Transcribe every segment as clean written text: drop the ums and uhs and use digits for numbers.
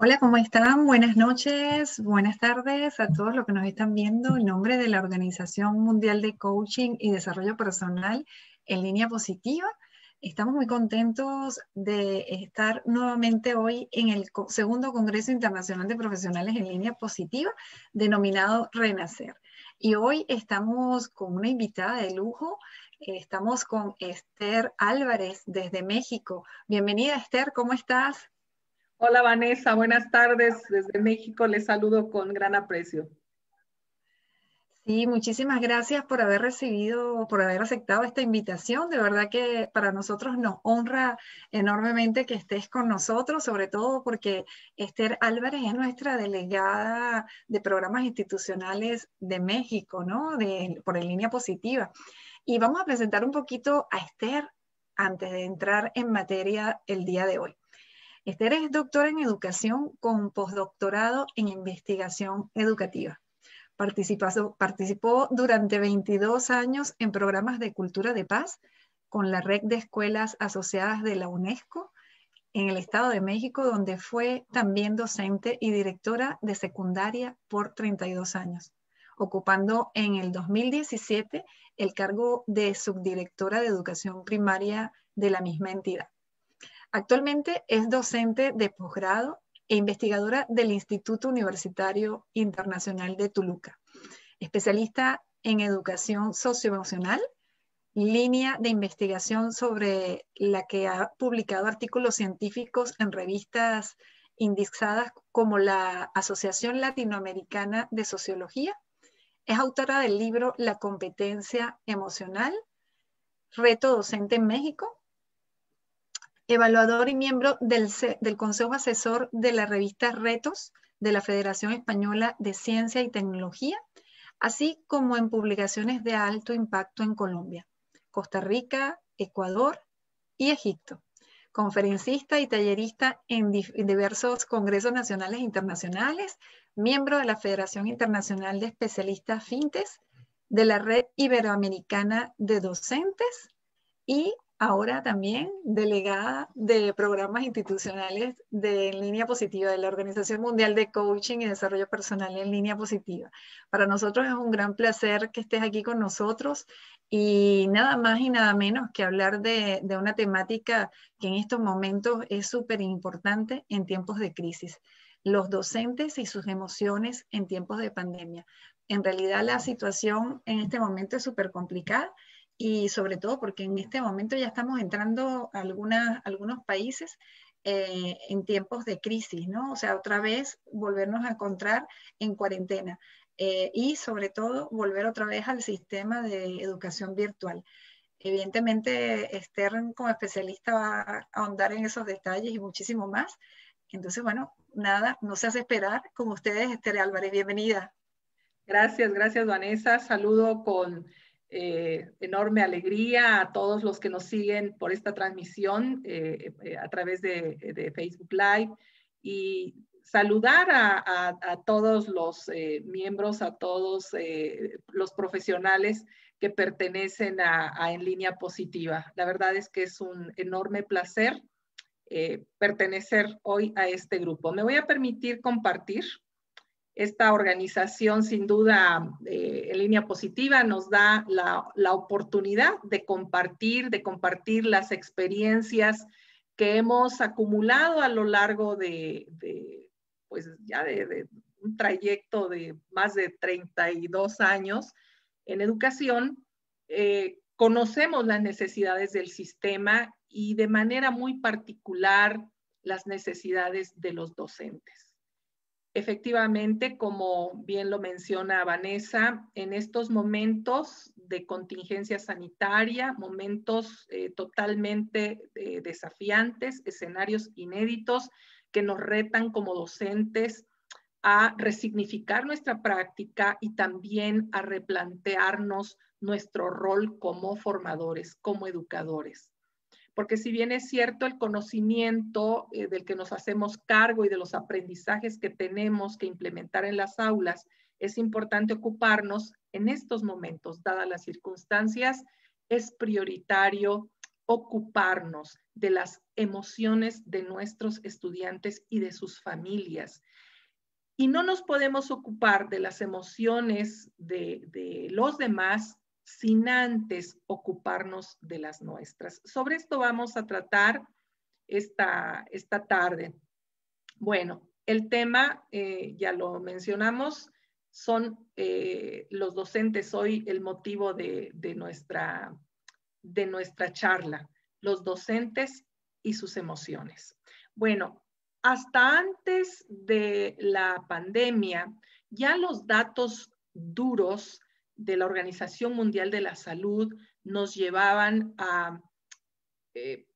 Hola, ¿cómo están? Buenas noches, buenas tardes a todos los que nos están viendo en nombre de la Organización Mundial de Coaching y Desarrollo Personal en Línea Positiva. Estamos muy contentos de estar nuevamente hoy en el segundo Congreso Internacional de Profesionales en Línea Positiva, denominado Renacer. Y hoy estamos con una invitada de lujo. Estamos con Esther Álvarez desde México. Bienvenida, Esther, ¿cómo estás? Hola Vanessa, buenas tardes. Desde México les saludo con gran aprecio. Sí, muchísimas gracias por haber recibido, por haber aceptado esta invitación. De verdad que para nosotros nos honra enormemente que estés con nosotros, sobre todo porque Esther Álvarez es nuestra delegada de programas institucionales de México, ¿no? Por En Línea Positiva. Y vamos a presentar un poquito a Esther antes de entrar en materia el día de hoy. Esther es doctora en educación con postdoctorado en investigación educativa. Participó durante 22 años en programas de cultura de paz con la red de escuelas asociadas de la UNESCO en el Estado de México, donde fue también docente y directora de secundaria por 32 años, ocupando en el 2017 el cargo de subdirectora de educación primaria de la misma entidad. Actualmente es docente de posgrado e investigadora del Instituto Universitario Internacional de Toluca, especialista en educación socioemocional, línea de investigación sobre la que ha publicado artículos científicos en revistas indexadas como la Asociación Latinoamericana de Sociología. Es autora del libro La competencia emocional, Reto Docente en México, evaluador y miembro del Consejo Asesor de la revista Retos de la Federación Española de Ciencia y Tecnología, así como en publicaciones de alto impacto en Colombia, Costa Rica, Ecuador y Egipto. Conferencista y tallerista en diversos congresos nacionales e internacionales, miembro de la Federación Internacional de Especialistas FINTES, de la Red Iberoamericana de Docentes y ahora también delegada de programas institucionales de En Línea Positiva, de la Organización Mundial de Coaching y Desarrollo Personal en Línea Positiva. Para nosotros es un gran placer que estés aquí con nosotros y nada más y nada menos que hablar de una temática que en estos momentos es súper importante en tiempos de crisis: los docentes y sus emociones en tiempos de pandemia. En realidad la situación en este momento es súper complicada, y sobre todo porque en este momento ya estamos entrando a algunos países en tiempos de crisis, ¿no? O sea, otra vez volvernos a encontrar en cuarentena y sobre todo volver otra vez al sistema de educación virtual. Evidentemente, Esther como especialista va a ahondar en esos detalles y muchísimo más. Entonces, bueno, nada, no se hace esperar. Con ustedes, Esther Álvarez, bienvenida. Gracias Vanessa. Saludo con enorme alegría a todos los que nos siguen por esta transmisión a través de Facebook Live y saludar a todos los miembros, a todos los profesionales que pertenecen a En Línea Positiva. La verdad es que es un enorme placer pertenecer hoy a este grupo. Me voy a permitir compartir. Esta organización, sin duda, En Línea Positiva, nos da la oportunidad de compartir las experiencias que hemos acumulado a lo largo pues ya de un trayecto de más de 32 años en educación. Conocemos las necesidades del sistema y de manera muy particular las necesidades de los docentes. Efectivamente, como bien lo menciona Vanessa, en estos momentos de contingencia sanitaria, momentos totalmente desafiantes, escenarios inéditos que nos retan como docentes a resignificar nuestra práctica y también a replantearnos nuestro rol como formadores, como educadores. Porque si bien es cierto el conocimiento del que nos hacemos cargo y de los aprendizajes que tenemos que implementar en las aulas, es importante ocuparnos en estos momentos, dadas las circunstancias, es prioritario ocuparnos de las emociones de nuestros estudiantes y de sus familias. Y no nos podemos ocupar de las emociones de los demás sin antes ocuparnos de las nuestras. Sobre esto vamos a tratar esta tarde. Bueno, el tema, ya lo mencionamos, son los docentes hoy el motivo de nuestra charla, los docentes y sus emociones. Bueno, hasta antes de la pandemia, ya los datos duros de la Organización Mundial de la Salud nos llevaban a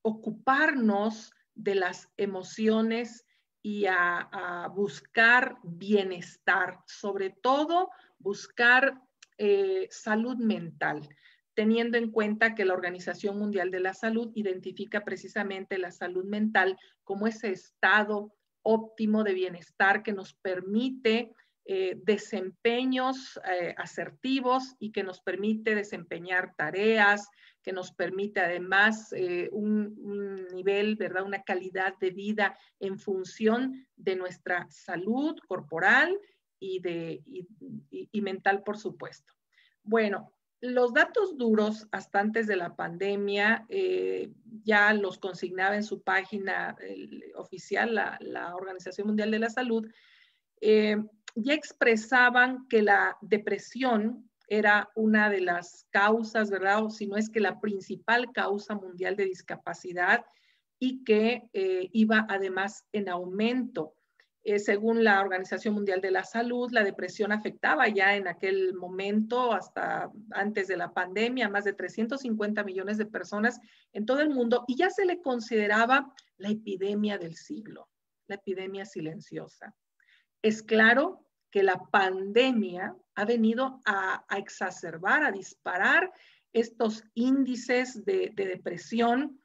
ocuparnos de las emociones y a buscar bienestar, sobre todo buscar salud mental, teniendo en cuenta que la Organización Mundial de la Salud identifica precisamente la salud mental como ese estado óptimo de bienestar que nos permite desempeños asertivos y que nos permite desempeñar tareas, que nos permite además un nivel, ¿verdad? Una calidad de vida en función de nuestra salud corporal y mental, por supuesto. Bueno, los datos duros hasta antes de la pandemia ya los consignaba en su página oficial la Organización Mundial de la Salud, ya expresaban que la depresión era una de las causas, ¿verdad? O si no es que la principal causa mundial de discapacidad y que iba además en aumento. Según la Organización Mundial de la Salud, la depresión afectaba ya en aquel momento, hasta antes de la pandemia, a más de 350 millones de personas en todo el mundo y ya se le consideraba la epidemia del siglo, la epidemia silenciosa. Es claro que la pandemia ha venido a exacerbar, a disparar estos índices de depresión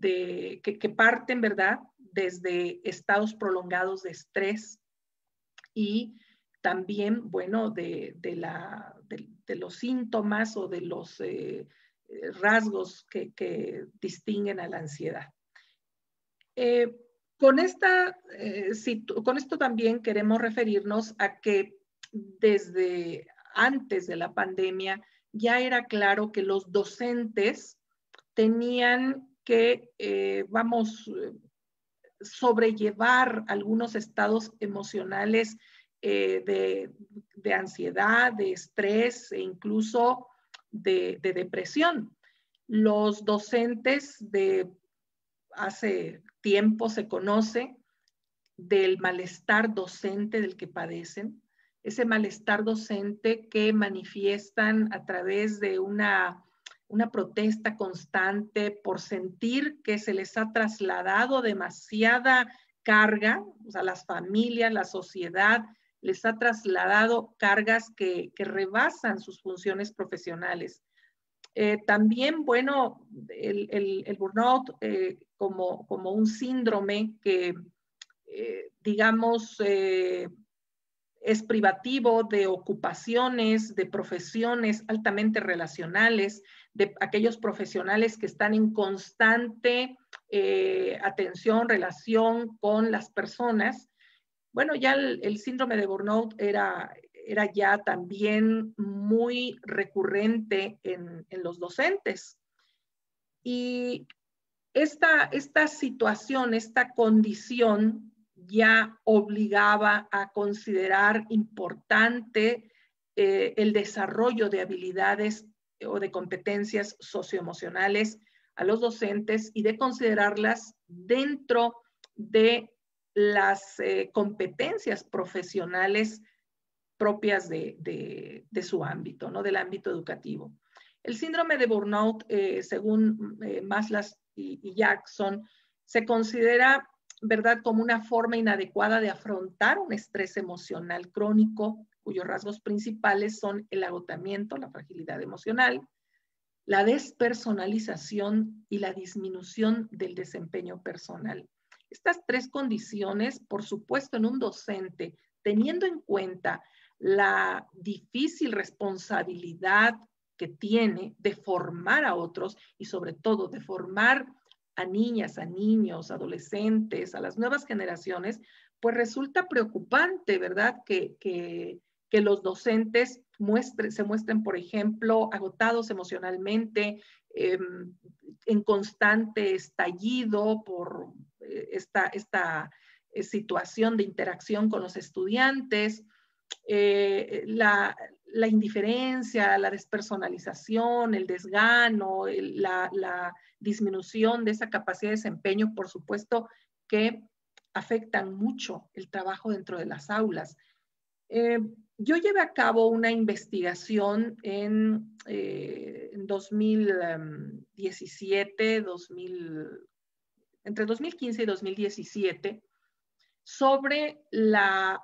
que parten, ¿verdad?, desde estados prolongados de estrés y también, bueno, de los síntomas o de los rasgos que distinguen a la ansiedad. Con esto también queremos referirnos a que desde antes de la pandemia ya era claro que los docentes tenían que, sobrellevar algunos estados emocionales de ansiedad, de estrés e incluso de depresión. Los docentes hace tiempo se conoce del malestar docente del que padecen, ese malestar docente que manifiestan a través de una protesta constante por sentir que se les ha trasladado demasiada carga, o sea, las familias, la sociedad, les ha trasladado cargas que rebasan sus funciones profesionales. También, bueno, el burnout como un síndrome que, digamos, es privativo de ocupaciones, de profesiones altamente relacionales, de aquellos profesionales que están en constante atención, relación con las personas. Bueno, ya el síndrome de burnout era ya también muy recurrente en los docentes. Y esta situación, esta condición ya obligaba a considerar importante el desarrollo de habilidades o de competencias socioemocionales a los docentes y de considerarlas dentro de las competencias profesionales propias de su ámbito, ¿no? Del ámbito educativo. El síndrome de burnout, según Maslow y Jackson, se considera, ¿verdad?, como una forma inadecuada de afrontar un estrés emocional crónico, cuyos rasgos principales son el agotamiento, la fragilidad emocional, la despersonalización y la disminución del desempeño personal. Estas tres condiciones, por supuesto, en un docente, teniendo en cuenta la difícil responsabilidad que tiene de formar a otros y sobre todo de formar a niñas, a niños, adolescentes, a las nuevas generaciones, pues resulta preocupante, ¿verdad? Que los docentes se muestren, por ejemplo, agotados emocionalmente, en constante estallido por esta situación de interacción con los estudiantes, la indiferencia, la despersonalización, el desgano, la disminución de esa capacidad de desempeño, por supuesto que afectan mucho el trabajo dentro de las aulas. Yo llevé a cabo una investigación en 2017, entre 2015 y 2017, sobre la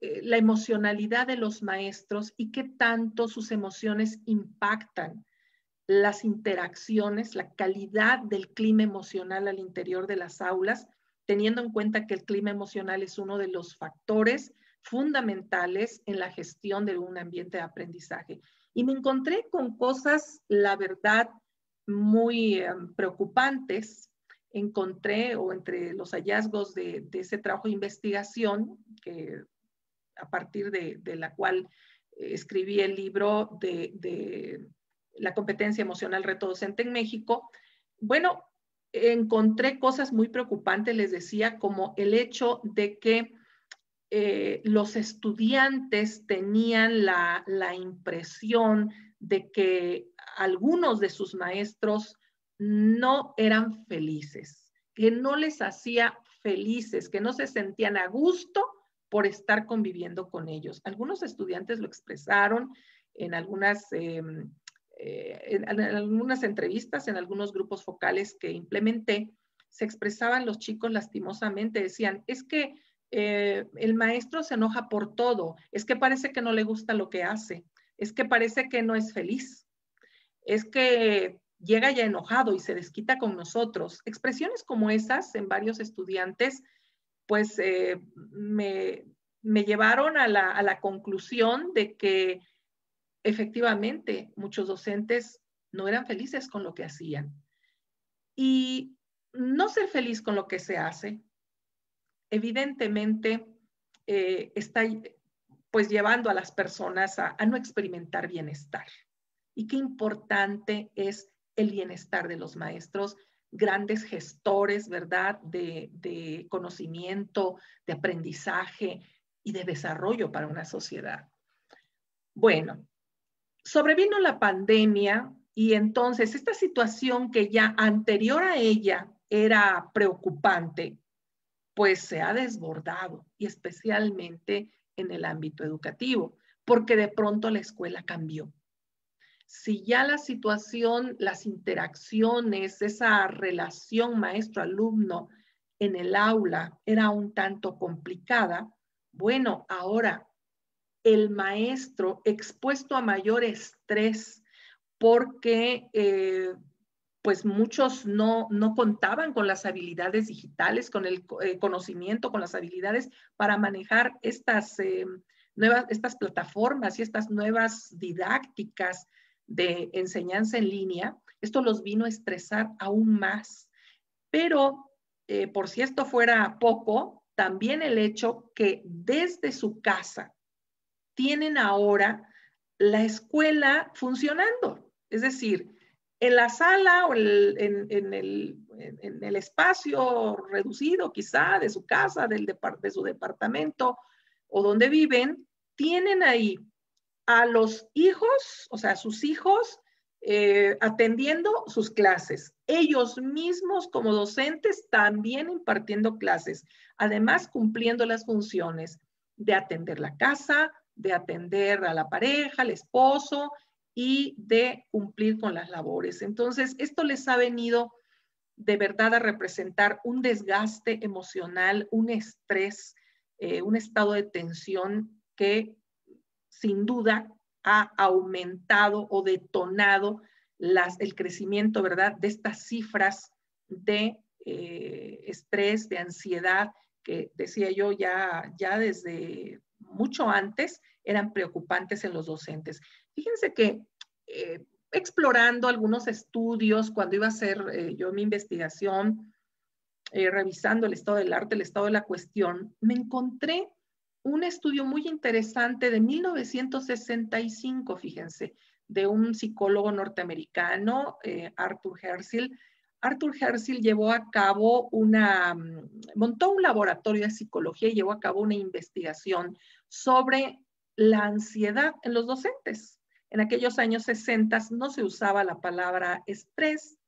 emocionalidad de los maestros y qué tanto sus emociones impactan las interacciones, la calidad del clima emocional al interior de las aulas, teniendo en cuenta que el clima emocional es uno de los factores fundamentales en la gestión de un ambiente de aprendizaje. Y me encontré con cosas, la verdad, muy preocupantes. Encontré, o entre los hallazgos de ese trabajo de investigación, que a partir de la cual escribí el libro de la competencia emocional reto docente en México, bueno, encontré cosas muy preocupantes, les decía, como el hecho de que los estudiantes tenían la impresión de que algunos de sus maestros no eran felices, que no les hacía felices, que no se sentían a gusto por estar conviviendo con ellos. Algunos estudiantes lo expresaron en algunas entrevistas, en algunos grupos focales que implementé, se expresaban los chicos lastimosamente, decían, es que el maestro se enoja por todo, es que parece que no le gusta lo que hace, es que parece que no es feliz, es que llega ya enojado y se desquita con nosotros. Expresiones como esas en varios estudiantes, pues me llevaron a la conclusión de que efectivamente muchos docentes no eran felices con lo que hacían. Y no ser feliz con lo que se hace, evidentemente está pues llevando a las personas a no experimentar bienestar. Y qué importante es el bienestar de los maestros, grandes gestores, ¿verdad? De conocimiento, de aprendizaje y de desarrollo para una sociedad. Bueno, sobrevino la pandemia y entonces esta situación que ya anterior a ella era preocupante, pues se ha desbordado, y especialmente en el ámbito educativo, porque de pronto la escuela cambió. Si ya la situación, las interacciones, esa relación maestro-alumno en el aula era un tanto complicada, bueno, ahora el maestro expuesto a mayor estrés porque pues muchos no contaban con las habilidades digitales, con el conocimiento, con las habilidades para manejar estas plataformas y estas nuevas didácticas de enseñanza en línea. Esto los vino a estresar aún más. Pero por si esto fuera poco, también el hecho que desde su casa tienen ahora la escuela funcionando. Es decir, en la sala o en el espacio reducido quizá de su casa, de su departamento o donde viven, tienen ahí a los hijos, o sea, a sus hijos, atendiendo sus clases. Ellos mismos como docentes también impartiendo clases, además cumpliendo las funciones de atender la casa, de atender a la pareja, al esposo y de cumplir con las labores. Entonces, esto les ha venido de verdad a representar un desgaste emocional, un estrés, un estado de tensión que sin duda ha aumentado o detonado el crecimiento, ¿verdad?, de estas cifras de estrés, de ansiedad, que decía yo ya desde mucho antes eran preocupantes en los docentes. Fíjense que explorando algunos estudios cuando iba a hacer yo mi investigación, revisando el estado del arte, el estado de la cuestión, me encontré un estudio muy interesante de 1965, fíjense, de un psicólogo norteamericano, Arthur Herschel. Arthur Herschel llevó a cabo montó un laboratorio de psicología y llevó a cabo una investigación sobre la ansiedad en los docentes. En aquellos años 60 no se usaba la palabra estrés,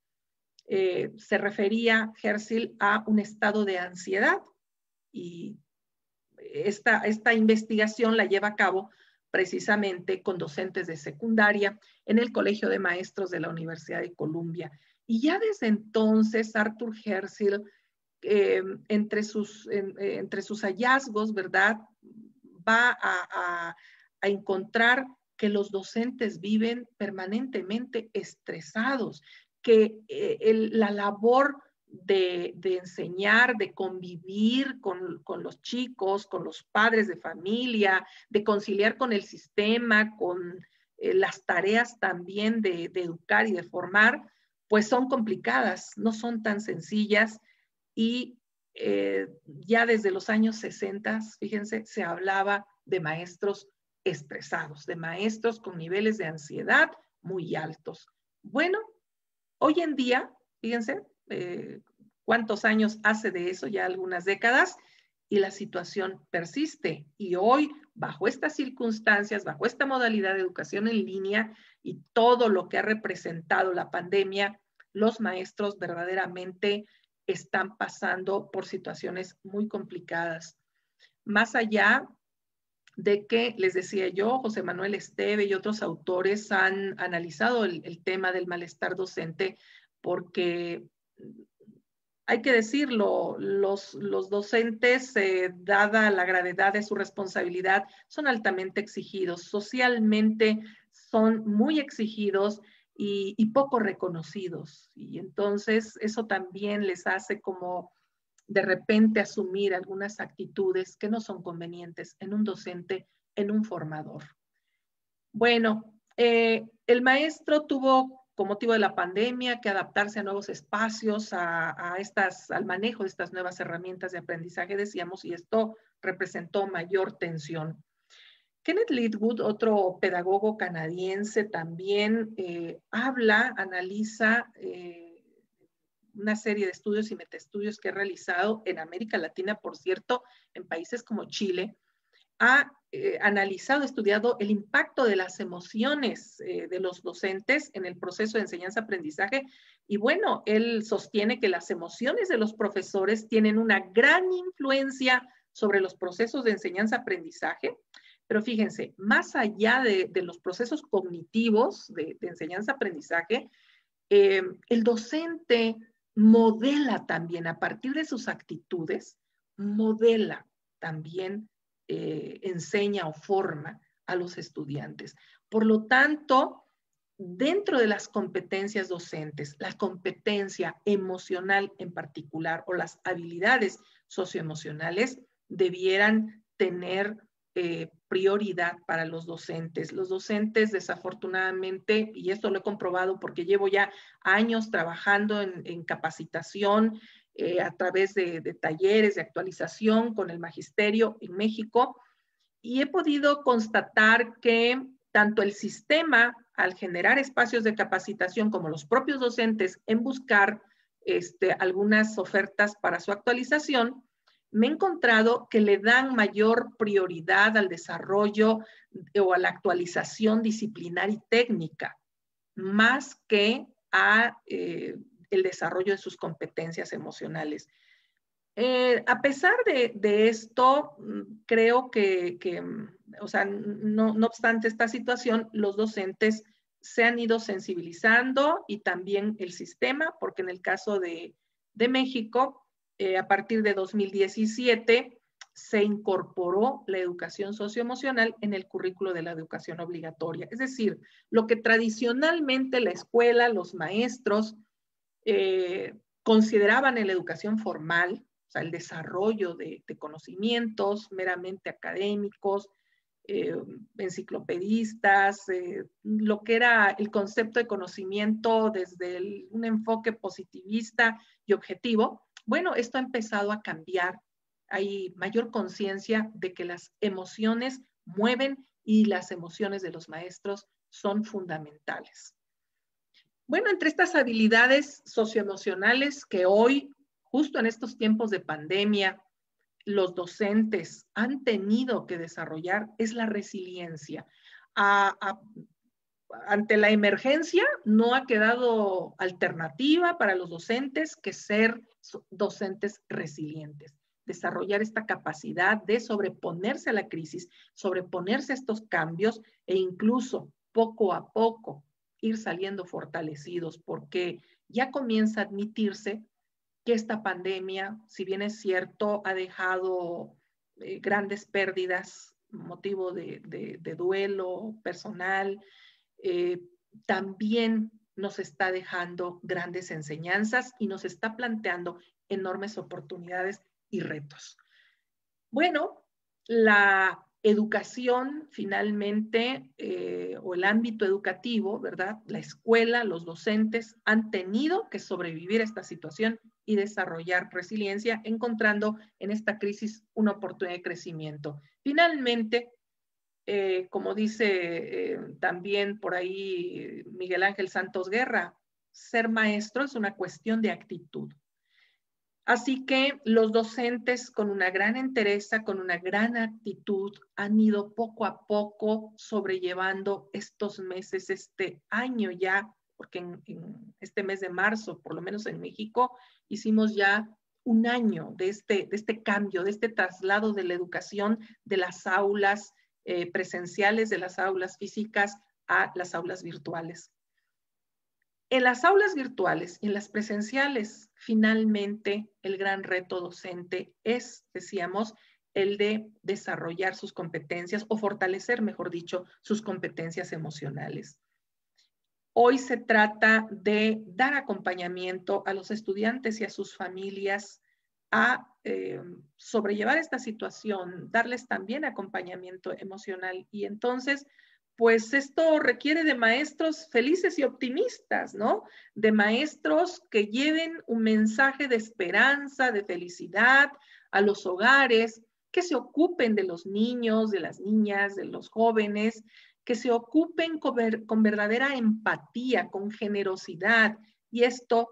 se refería Herschel a un estado de ansiedad, y esta investigación la lleva a cabo precisamente con docentes de secundaria en el Colegio de Maestros de la Universidad de Columbia. Y ya desde entonces Arthur Herschel, entre sus hallazgos, ¿verdad?, va a encontrar que los docentes viven permanentemente estresados, que la labor de enseñar, de convivir con los chicos, con los padres de familia, de conciliar con el sistema, con las tareas también de educar y de formar, pues son complicadas, no son tan sencillas. Y ya desde los años 60, fíjense, se hablaba de maestros estresados, de maestros con niveles de ansiedad muy altos. Bueno, hoy en día, fíjense, cuántos años hace de eso, ya algunas décadas, y la situación persiste. Y hoy, bajo estas circunstancias, bajo esta modalidad de educación en línea y todo lo que ha representado la pandemia, los maestros verdaderamente están pasando por situaciones muy complicadas. Más allá de que, les decía yo, José Manuel Esteve y otros autores han analizado el tema del malestar docente, porque hay que decirlo, los docentes, dada la gravedad de su responsabilidad, son altamente exigidos, socialmente son muy exigidos y poco reconocidos. Y entonces eso también les hace como de repente asumir algunas actitudes que no son convenientes en un docente, en un formador. Bueno, el maestro tuvo, con motivo de la pandemia, que adaptarse a nuevos espacios, al manejo de estas nuevas herramientas de aprendizaje, decíamos, y esto representó mayor tensión. Kenneth Littwood, otro pedagogo canadiense, también analiza una serie de estudios y metaestudios que ha realizado en América Latina, por cierto, en países como Chile. Ha analizado, estudiado el impacto de las emociones de los docentes en el proceso de enseñanza-aprendizaje, y bueno, él sostiene que las emociones de los profesores tienen una gran influencia sobre los procesos de enseñanza-aprendizaje, pero fíjense, más allá de los procesos cognitivos de enseñanza-aprendizaje, el docente modela también, a partir de sus actitudes, modela también, enseña o forma a los estudiantes. Por lo tanto, dentro de las competencias docentes, la competencia emocional en particular o las habilidades socioemocionales debieran tener prioridad para los docentes. Los docentes, desafortunadamente, y esto lo he comprobado porque llevo ya años trabajando en capacitación a través de talleres de actualización con el magisterio en México, y he podido constatar que tanto el sistema, al generar espacios de capacitación, como los propios docentes en buscar algunas ofertas para su actualización, me he encontrado que le dan mayor prioridad al desarrollo o a la actualización disciplinar y técnica, más que a el desarrollo de sus competencias emocionales. A pesar de esto, creo que o sea, no obstante esta situación, los docentes se han ido sensibilizando, y también el sistema, porque en el caso de México, a partir de 2017, se incorporó la educación socioemocional en el currículo de la educación obligatoria. Es decir, lo que tradicionalmente la escuela, los maestros, consideraban en la educación formal, o sea, el desarrollo de conocimientos meramente académicos, enciclopedistas, lo que era el concepto de conocimiento desde un enfoque positivista y objetivo, bueno, esto ha empezado a cambiar. Hay mayor conciencia de que las emociones mueven y las emociones de los maestros son fundamentales. Bueno, entre estas habilidades socioemocionales que hoy, justo en estos tiempos de pandemia, los docentes han tenido que desarrollar es la resiliencia. Ante la emergencia no ha quedado alternativa para los docentes que ser docentes resilientes, desarrollar esta capacidad de sobreponerse a la crisis, sobreponerse a estos cambios e incluso poco a poco ir saliendo fortalecidos, porque ya comienza a admitirse que esta pandemia, si bien es cierto, ha dejado grandes pérdidas, motivo de duelo personal, también nos está dejando grandes enseñanzas y nos está planteando enormes oportunidades y retos. Bueno, la educación finalmente, o el ámbito educativo, ¿verdad? La escuela, los docentes han tenido que sobrevivir a esta situación y desarrollar resiliencia, encontrando en esta crisis una oportunidad de crecimiento. Finalmente, como dice también por ahí Miguel Ángel Santos Guerra, ser maestro es una cuestión de actitud. Así que los docentes con una gran entereza, con una gran actitud, han ido poco a poco sobrellevando estos meses, este año ya, porque en este mes de marzo, por lo menos en México, hicimos ya un año de este cambio, de este traslado de la educación de las aulas presenciales, de las aulas físicas a las aulas virtuales. En las aulas virtuales y en las presenciales, finalmente, el gran reto docente es, decíamos, el de desarrollar sus competencias o fortalecer, mejor dicho, sus competencias emocionales. Hoy se trata de dar acompañamiento a los estudiantes y a sus familias a sobrellevar esta situación, darles también acompañamiento emocional. Y entonces, pues esto requiere de maestros felices y optimistas, ¿no? De maestros que lleven un mensaje de esperanza, de felicidad a los hogares, que se ocupen de los niños, de las niñas, de los jóvenes, que se ocupen con verdadera empatía, con generosidad. Y esto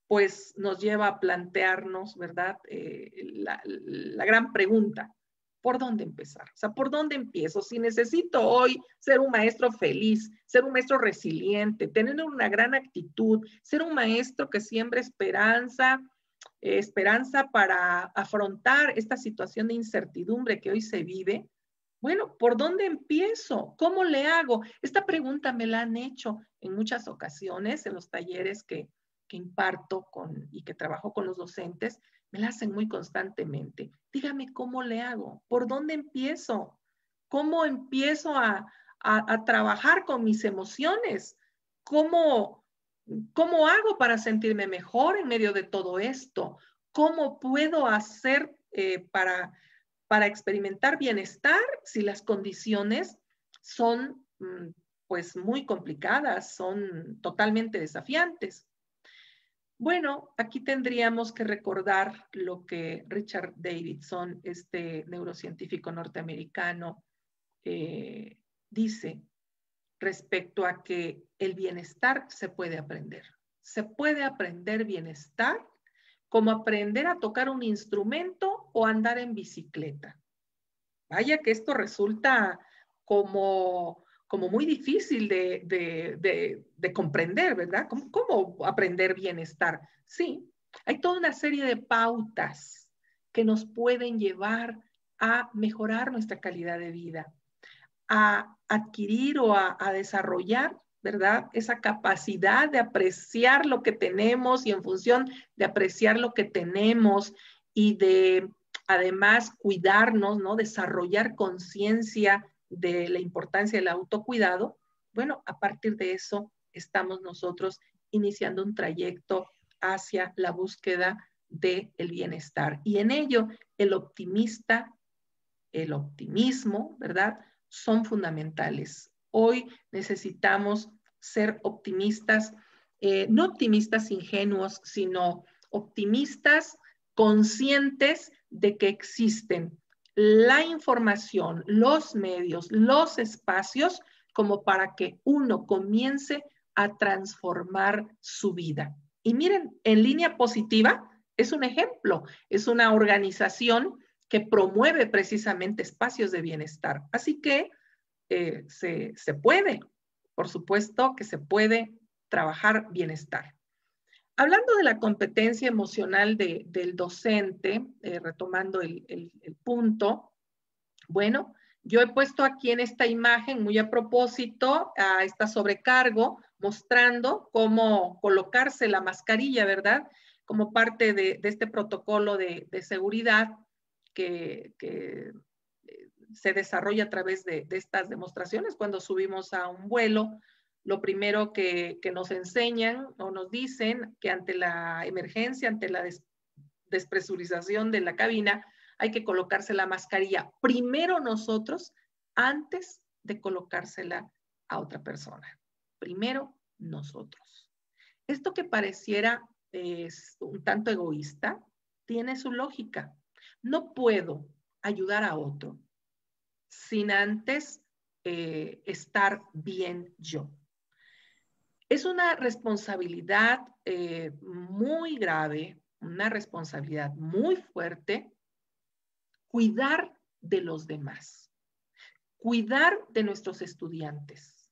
pues nos lleva a plantearnos, ¿verdad? La gran pregunta, ¿por dónde empezar? O sea, ¿por dónde empiezo? Si necesito hoy ser un maestro feliz, ser un maestro resiliente, tener una gran actitud, ser un maestro que siembre esperanza, esperanza para afrontar esta situación de incertidumbre que hoy se vive. Bueno, ¿por dónde empiezo? ¿Cómo le hago? Esta pregunta me la han hecho en muchas ocasiones en los talleres que imparto y que trabajo con los docentes, me la hacen muy constantemente. Dígame cómo le hago, por dónde empiezo, cómo empiezo a trabajar con mis emociones, cómo hago para sentirme mejor en medio de todo esto, cómo puedo hacer para experimentar bienestar si las condiciones son pues muy complicadas, son totalmente desafiantes. Bueno, aquí tendríamos que recordar lo que Richard Davidson, este neurocientífico norteamericano, dice respecto a que el bienestar se puede aprender. Se puede aprender bienestar como aprender a tocar un instrumento o andar en bicicleta. Vaya que esto resulta como muy difícil de comprender, ¿verdad? ¿Cómo aprender bienestar? Sí, hay toda una serie de pautas que nos pueden llevar a mejorar nuestra calidad de vida, a adquirir o a desarrollar, ¿verdad? Esa capacidad de apreciar lo que tenemos y en función de apreciar lo que tenemos y de además cuidarnos, ¿no? Desarrollar conciencia de la importancia del autocuidado. Bueno, a partir de eso estamos nosotros iniciando un trayecto hacia la búsqueda del bienestar. Y en ello, el optimismo, ¿verdad? son fundamentales. Hoy necesitamos ser optimistas, no optimistas ingenuos, sino optimistas conscientes de que existen la información, los medios, los espacios como para que uno comience a transformar su vida. Y miren, En Línea Positiva es un ejemplo, es una organización que promueve precisamente espacios de bienestar. Así que se puede, por supuesto que se puede trabajar bienestar. Hablando de la competencia emocional del docente, retomando el punto, bueno, yo he puesto aquí en esta imagen, muy a propósito, a esta sobrecargo, mostrando cómo colocarse la mascarilla, ¿verdad? Como parte de este protocolo de seguridad que se desarrolla a través de estas demostraciones. Cuando subimos a un vuelo, lo primero que nos enseñan o nos dicen que ante la emergencia, ante la despresurización de la cabina, hay que colocarse la mascarilla primero nosotros antes de colocársela a otra persona. Primero nosotros. Esto que pareciera un tanto egoísta, tiene su lógica. No puedo ayudar a otro sin antes estar bien yo. Es una responsabilidad muy grave, una responsabilidad muy fuerte, cuidar de los demás, cuidar de nuestros estudiantes,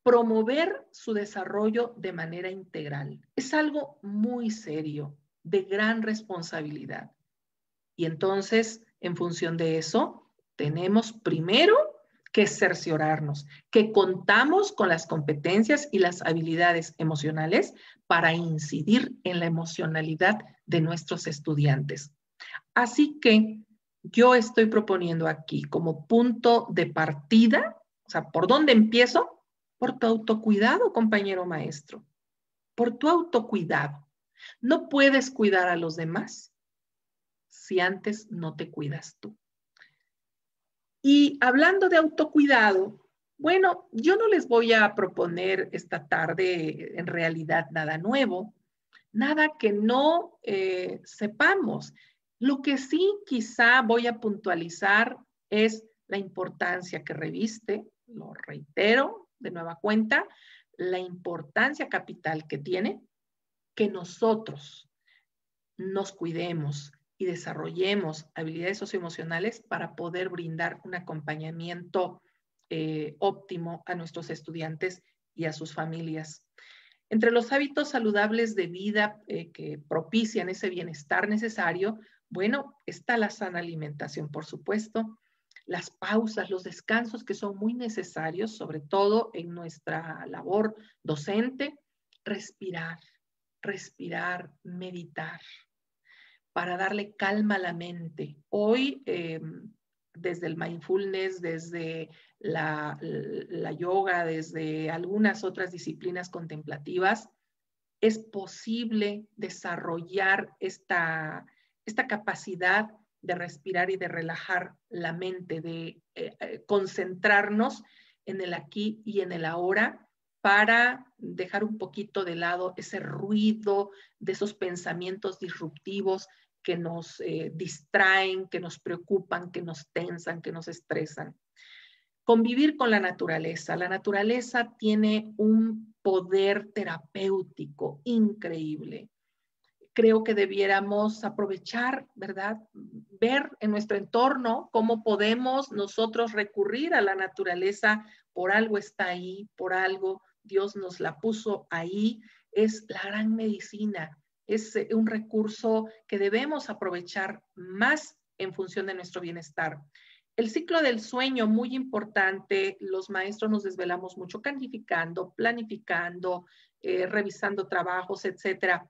promover su desarrollo de manera integral. Es algo muy serio, de gran responsabilidad. Y entonces, en función de eso, tenemos primero que cerciorarnos que contamos con las competencias y las habilidades emocionales para incidir en la emocionalidad de nuestros estudiantes. Así que yo estoy proponiendo aquí como punto de partida, o sea, ¿por dónde empiezo? Por tu autocuidado, compañero maestro, por tu autocuidado. No puedes cuidar a los demás si antes no te cuidas tú. Y hablando de autocuidado, bueno, yo no les voy a proponer esta tarde en realidad nada nuevo, nada que no sepamos. Lo que sí quizá voy a puntualizar es la importancia que reviste, lo reitero de nueva cuenta, la importancia capital que tiene que nosotros nos cuidemos y desarrollemos habilidades socioemocionales para poder brindar un acompañamiento óptimo a nuestros estudiantes y a sus familias. Entre los hábitos saludables de vida que propician ese bienestar necesario, bueno, está la sana alimentación, por supuesto, las pausas, los descansos que son muy necesarios, sobre todo en nuestra labor docente, respirar, meditar, para darle calma a la mente. Hoy, desde el mindfulness, desde la yoga, desde algunas otras disciplinas contemplativas, es posible desarrollar esta capacidad de respirar y de relajar la mente, de concentrarnos en el aquí y en el ahora, para dejar un poquito de lado ese ruido de esos pensamientos disruptivos que nos distraen, que nos preocupan, que nos tensan, que nos estresan. Convivir con la naturaleza. La naturaleza tiene un poder terapéutico increíble. Creo que debiéramos aprovechar, ¿verdad? Ver en nuestro entorno cómo podemos nosotros recurrir a la naturaleza. Por algo está ahí, por algo Dios nos la puso ahí. Es la gran medicina. Es un recurso que debemos aprovechar más en función de nuestro bienestar. El ciclo del sueño, muy importante. Los maestros nos desvelamos mucho calificando, planificando, revisando trabajos, etcétera.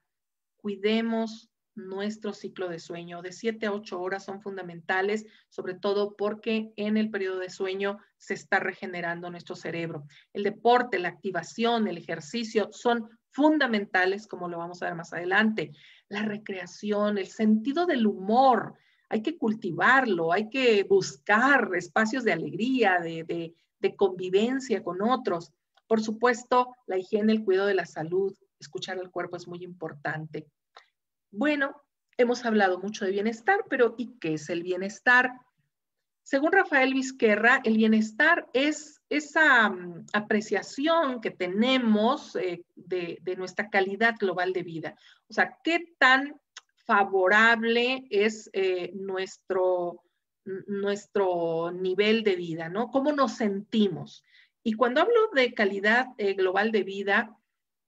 Cuidemos nuestro ciclo de sueño. De 7 a 8 horas son fundamentales, sobre todo porque en el periodo de sueño se está regenerando nuestro cerebro. El deporte, la activación, el ejercicio son fundamentales, como lo vamos a ver más adelante. La recreación, el sentido del humor. hay que cultivarlo, hay que buscar espacios de alegría, de convivencia con otros. Por supuesto, la higiene, el cuidado de la salud, escuchar al cuerpo es muy importante. Bueno, hemos hablado mucho de bienestar, pero ¿y qué es el bienestar? Según Rafael Vizquerra, el bienestar es esa apreciación que tenemos de nuestra calidad global de vida. O sea, qué tan favorable es nuestro nivel de vida, ¿no? ¿Cómo nos sentimos? Y cuando hablo de calidad global de vida,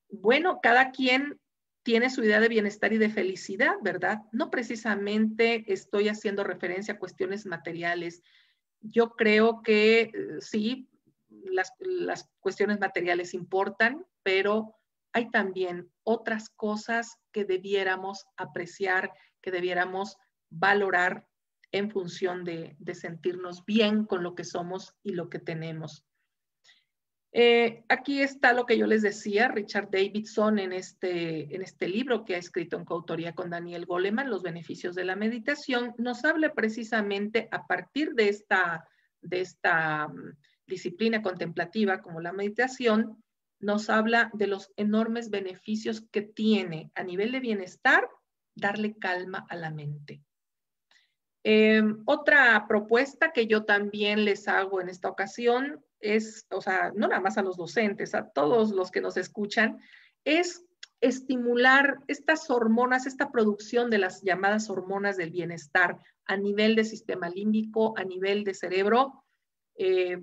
bueno, cada quien tiene su idea de bienestar y de felicidad, ¿verdad? No precisamente estoy haciendo referencia a cuestiones materiales. Yo creo que sí, las cuestiones materiales importan, pero hay también otras cosas que debiéramos apreciar, que debiéramos valorar en función de sentirnos bien con lo que somos y lo que tenemos. Aquí está lo que yo les decía, Richard Davidson en este libro que ha escrito en coautoría con Daniel Goleman, Los beneficios de la meditación, nos habla precisamente a partir de esta disciplina contemplativa como la meditación, nos habla de los enormes beneficios que tiene a nivel de bienestar darle calma a la mente. Otra propuesta que yo también les hago en esta ocasión es, o sea, no nada más a los docentes, a todos los que nos escuchan, es estimular estas hormonas, esta producción de las llamadas hormonas del bienestar a nivel de sistema límbico, a nivel de cerebro.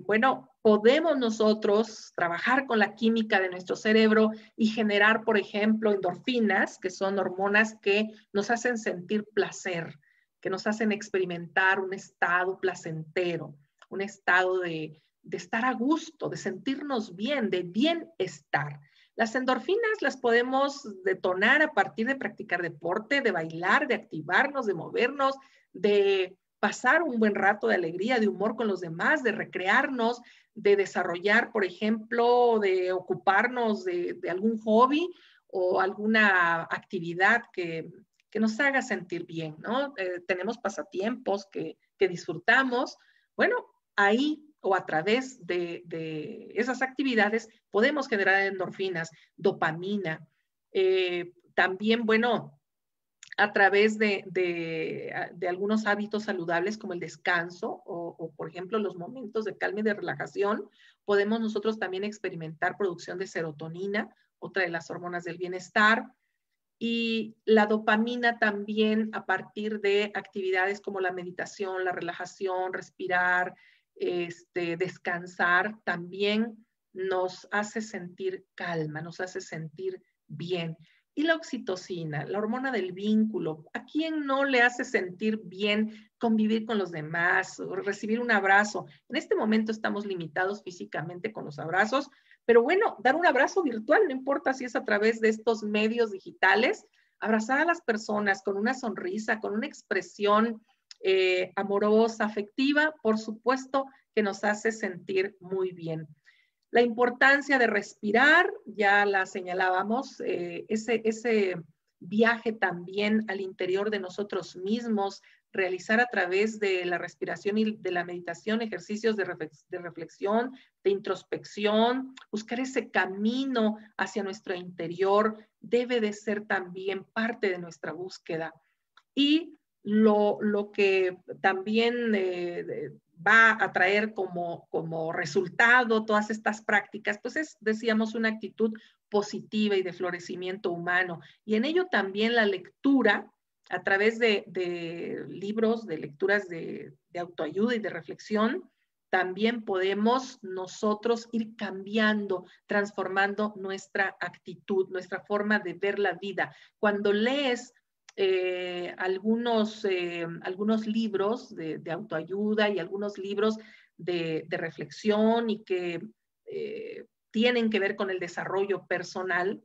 Bueno, podemos nosotros trabajar con la química de nuestro cerebro y generar, por ejemplo, endorfinas, que son hormonas que nos hacen sentir placer, que nos hacen experimentar un estado placentero, un estado de estar a gusto, de sentirnos bien, de bienestar. Las endorfinas las podemos detonar a partir de practicar deporte, de bailar, de activarnos, de movernos, de pasar un buen rato de alegría, de humor con los demás, de recrearnos, de desarrollar, por ejemplo, de ocuparnos de algún hobby o alguna actividad que nos haga sentir bien, ¿no? Tenemos pasatiempos que disfrutamos. Bueno, ahí o a través de esas actividades podemos generar endorfinas, dopamina. También, bueno, a través de algunos hábitos saludables como el descanso o, por ejemplo, los momentos de calma y de relajación, podemos nosotros también experimentar producción de serotonina, otra de las hormonas del bienestar, y la dopamina también a partir de actividades como la meditación, la relajación, respirar, descansar, también nos hace sentir calma, nos hace sentir bien. Y la oxitocina, la hormona del vínculo, ¿a quién no le hace sentir bien convivir con los demás, recibir un abrazo? En este momento estamos limitados físicamente con los abrazos, pero bueno, dar un abrazo virtual, no importa si es a través de estos medios digitales, abrazar a las personas con una sonrisa, con una expresión amorosa, afectiva, por supuesto que nos hace sentir muy bien. La importancia de respirar, ya la señalábamos, ese viaje también al interior de nosotros mismos, realizar a través de la respiración y de la meditación ejercicios de reflexión, de introspección, buscar ese camino hacia nuestro interior, debe de ser también parte de nuestra búsqueda. Y lo que también va a traer como resultado todas estas prácticas, pues es, decíamos, una actitud positiva y de florecimiento humano. Y en ello también la lectura, a través de libros, de lecturas de autoayuda y de reflexión, también podemos nosotros ir cambiando, transformando nuestra actitud, nuestra forma de ver la vida. Cuando lees algunos libros de autoayuda y algunos libros de reflexión y que tienen que ver con el desarrollo personal,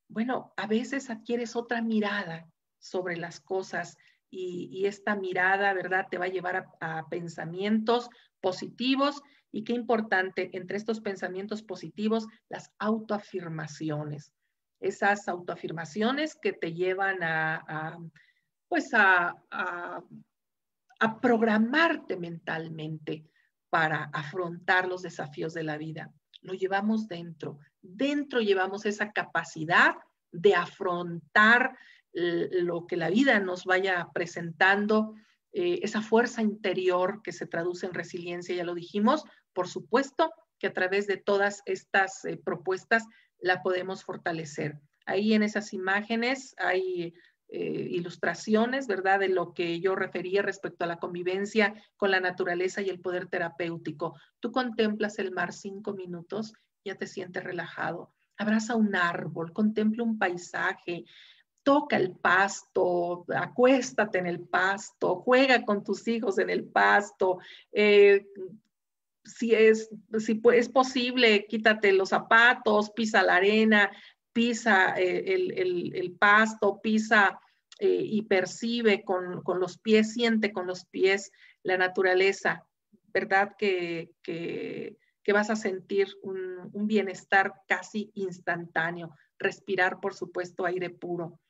bueno, a veces adquieres otra mirada sobre las cosas y esta mirada, ¿verdad?, te va a llevar a pensamientos positivos. Y qué importante, entre estos pensamientos positivos, las autoafirmaciones. Esas autoafirmaciones que te llevan pues a a programarte mentalmente para afrontar los desafíos de la vida. Lo llevamos dentro. Dentro llevamos esa capacidad de afrontar lo que la vida nos vaya presentando, esa fuerza interior que se traduce en resiliencia, ya lo dijimos. Por supuesto que a través de todas estas propuestas la podemos fortalecer. Ahí en esas imágenes hay ilustraciones, ¿verdad?, de lo que yo refería respecto a la convivencia con la naturaleza y el poder terapéutico. Tú contemplas el mar 5 minutos, ya te sientes relajado. Abraza un árbol, contempla un paisaje, toca el pasto, acuéstate en el pasto, juega con tus hijos en el pasto. Si es posible, quítate los zapatos, pisa la arena, pisa el pasto, pisa y percibe con los pies, siente con los pies la naturaleza, ¿verdad? Que vas a sentir un bienestar casi instantáneo. Respirar, por supuesto, aire puro.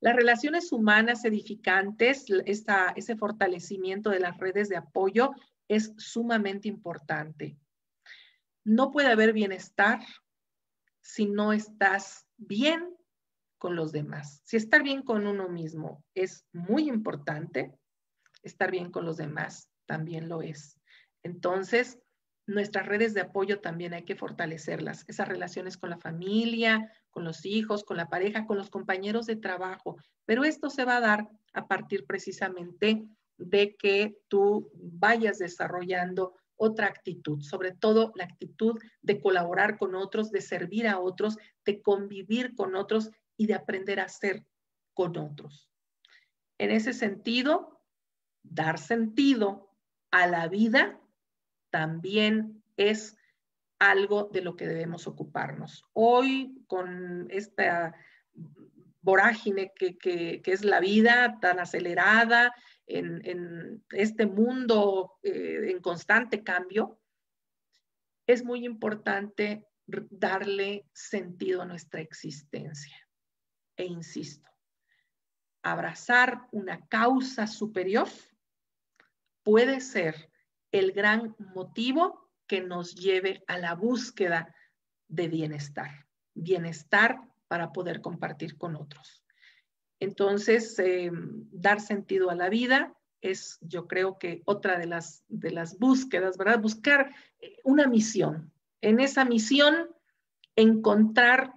Las relaciones humanas edificantes, ese fortalecimiento de las redes de apoyo es sumamente importante. No puede haber bienestar si no estás bien con los demás. Si estar bien con uno mismo es muy importante, estar bien con los demás también lo es. Entonces, nuestras redes de apoyo también hay que fortalecerlas. Esas relaciones con la familia, con los hijos, con la pareja, con los compañeros de trabajo. Pero esto se va a dar a partir precisamente de que tú vayas desarrollando otra actitud, sobre todo la actitud de colaborar con otros, de servir a otros, de convivir con otros y de aprender a ser con otros. En ese sentido, dar sentido a la vida también es algo de lo que debemos ocuparnos. Hoy, con esta vorágine que es la vida tan acelerada, en este mundo en constante cambio, es muy importante darle sentido a nuestra existencia. E insisto, abrazar una causa superior puede ser el gran motivo que nos lleve a la búsqueda de bienestar. Bienestar para poder compartir con otros. Entonces, dar sentido a la vida es, yo creo que otra de las búsquedas, ¿verdad? Buscar una misión. En esa misión, encontrar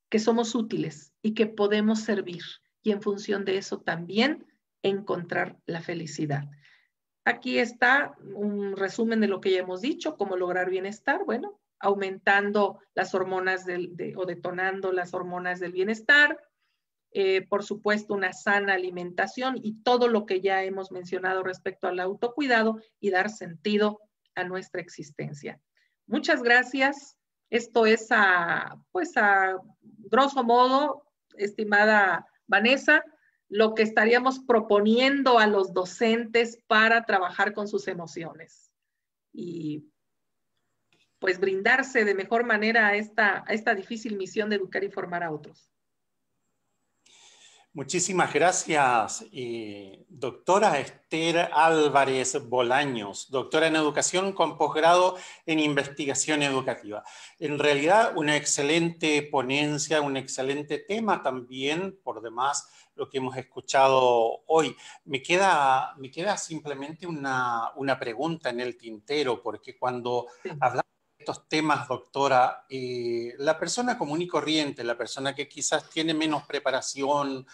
que somos útiles y que podemos servir. Y en función de eso también encontrar la felicidad. Aquí está un resumen de lo que ya hemos dicho, cómo lograr bienestar. Bueno, aumentando las hormonas o detonando las hormonas del bienestar. Por supuesto, una sana alimentación y todo lo que ya hemos mencionado respecto al autocuidado y dar sentido a nuestra existencia. Muchas gracias. Esto es pues a grosso modo, estimada Vanessa, lo que estaríamos proponiendo a los docentes para trabajar con sus emociones y pues brindarse de mejor manera a esta difícil misión de educar y formar a otros. Muchísimas gracias, doctora Esther Álvarez Bolaños, doctora en educación con posgrado en investigación educativa. En realidad, una excelente ponencia, un excelente tema también, por demás, lo que hemos escuchado hoy. Me queda simplemente una pregunta en el tintero, porque cuando hablamos estos temas, doctora, la persona común y corriente, la persona que quizás tiene menos preparación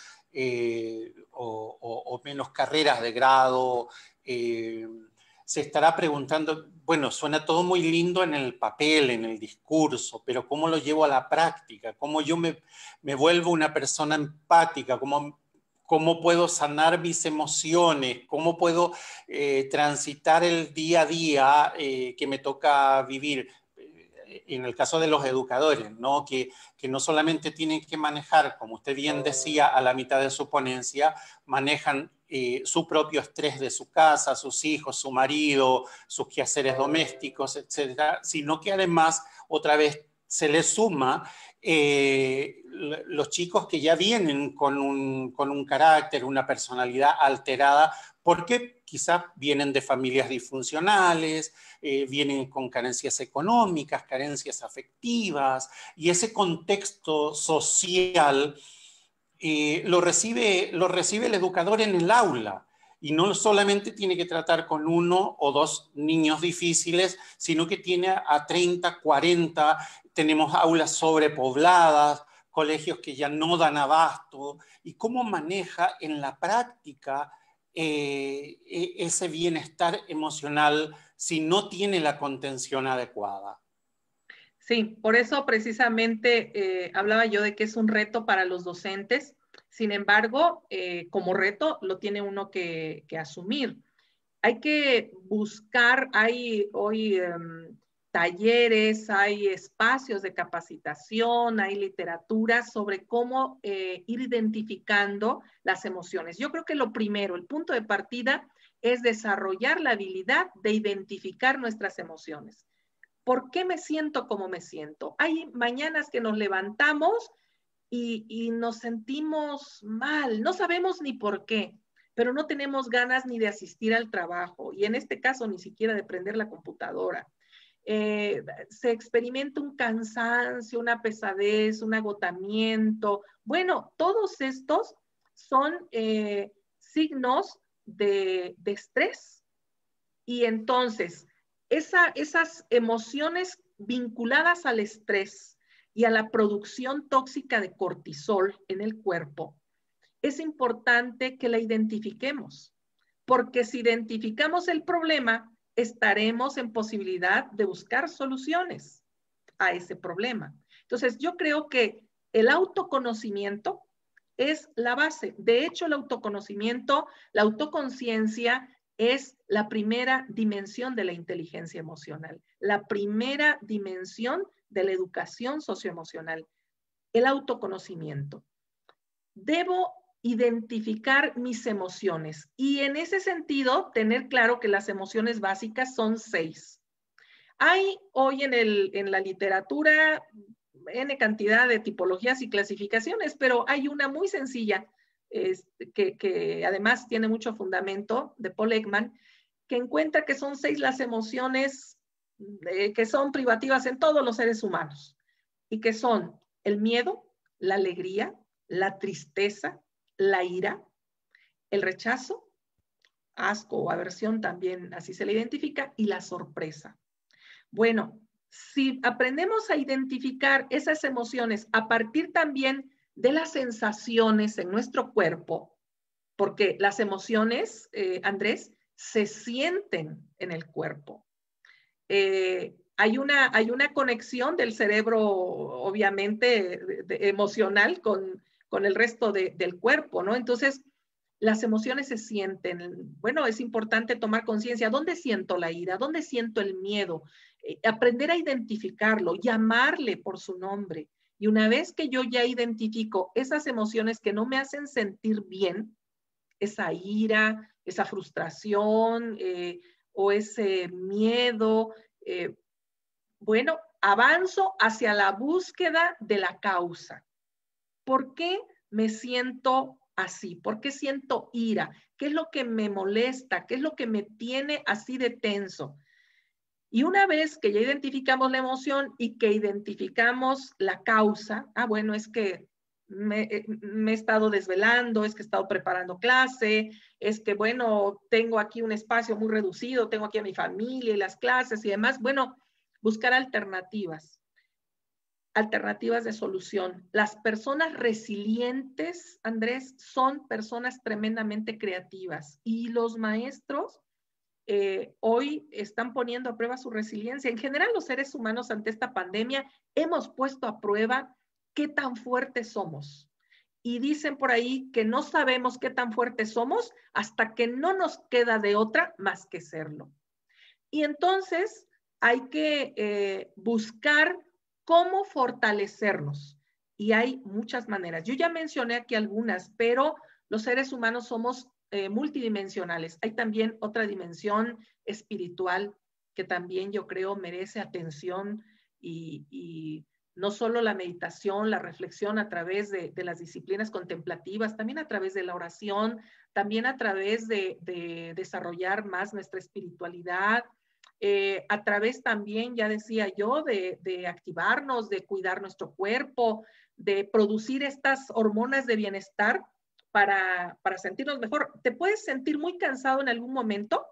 o menos carreras de grado, se estará preguntando, bueno, suena todo muy lindo en el papel, en el discurso, pero ¿cómo lo llevo a la práctica? ¿Cómo yo me vuelvo una persona empática? ¿Cómo puedo sanar mis emociones? ¿Cómo puedo transitar el día a día que me toca vivir? En el caso de los educadores, ¿no? Que no solamente tienen que manejar, como usted bien decía, a la mitad de su ponencia, manejan su propio estrés de su casa, sus hijos, su marido, sus quehaceres domésticos, etcétera, sino que además, otra vez, se les suma los chicos que ya vienen con un carácter, una personalidad alterada, porque quizás vienen de familias disfuncionales, vienen con carencias económicas, carencias afectivas, y ese contexto social lo recibe el educador en el aula. Y no solamente tiene que tratar con 1 o 2 niños difíciles, sino que tiene a 30, 40, tenemos aulas sobrepobladas, colegios que ya no dan abasto, y cómo maneja en la práctica ese bienestar emocional si no tiene la contención adecuada. Sí, por eso precisamente hablaba yo de que es un reto para los docentes. Sin embargo, como reto lo tiene uno que asumir. Hay que buscar, hay hoy talleres, hay espacios de capacitación, hay literatura sobre cómo ir identificando las emociones. Yo creo que lo primero, el punto de partida es desarrollar la habilidad de identificar nuestras emociones. ¿Por qué me siento como me siento? Hay mañanas que nos levantamos y nos sentimos mal, no sabemos ni por qué, pero no tenemos ganas ni de asistir al trabajo y en este caso ni siquiera de prender la computadora. Se experimenta un cansancio, una pesadez, un agotamiento. Bueno, todos estos son signos de estrés. Y entonces, esas emociones vinculadas al estrés y a la producción tóxica de cortisol en el cuerpo, es importante que la identifiquemos, porque si identificamos el problema, estaremos en posibilidad de buscar soluciones a ese problema. Entonces, yo creo que el autoconocimiento es la base. De hecho, el autoconocimiento, la autoconciencia es la primera dimensión de la inteligencia emocional, la primera dimensión de la educación socioemocional, el autoconocimiento. Debo identificar mis emociones y en ese sentido tener claro que las emociones básicas son 6. Hay hoy en la literatura N cantidad de tipologías y clasificaciones, pero hay una muy sencilla que además tiene mucho fundamento, de Paul Ekman, que encuentra que son 6 las emociones que son privativas en todos los seres humanos y que son el miedo, la alegría, la tristeza, la ira, el rechazo, asco o aversión también así se le identifica, y la sorpresa. Bueno, si aprendemos a identificar esas emociones a partir también de las sensaciones en nuestro cuerpo, porque las emociones, Andrés, se sienten en el cuerpo. Hay una conexión del cerebro, obviamente, emocional con el resto del cuerpo, ¿no? Entonces, las emociones se sienten. Bueno, es importante tomar conciencia. ¿Dónde siento la ira? ¿Dónde siento el miedo? Aprender a identificarlo, llamarle por su nombre. Y una vez que yo ya identifico esas emociones que no me hacen sentir bien, esa ira, esa frustración o ese miedo, bueno, avanzo hacia la búsqueda de la causa. ¿Por qué me siento así? ¿Por qué siento ira? ¿Qué es lo que me molesta? ¿Qué es lo que me tiene así de tenso? Y una vez que ya identificamos la emoción y que identificamos la causa, bueno, es que me he estado desvelando, es que he estado preparando clase, es que, bueno, tengo aquí un espacio muy reducido, tengo aquí a mi familia y las clases y demás. Bueno, buscar alternativas de solución. Las personas resilientes, Andrés, son personas tremendamente creativas y los maestros hoy están poniendo a prueba su resiliencia. En general, los seres humanos ante esta pandemia hemos puesto a prueba qué tan fuertes somos. Y dicen por ahí que no sabemos qué tan fuertes somos hasta que no nos queda de otra más que serlo. Y entonces hay que buscar cómo fortalecernos. Y hay muchas maneras. Yo ya mencioné aquí algunas, pero los seres humanos somos multidimensionales. Hay también otra dimensión espiritual que también yo creo merece atención y no solo la meditación, la reflexión a través de las disciplinas contemplativas, también a través de la oración, también a través de desarrollar más nuestra espiritualidad, a través también, ya decía yo, de activarnos, de cuidar nuestro cuerpo, de producir estas hormonas de bienestar para sentirnos mejor. Te puedes sentir muy cansado en algún momento,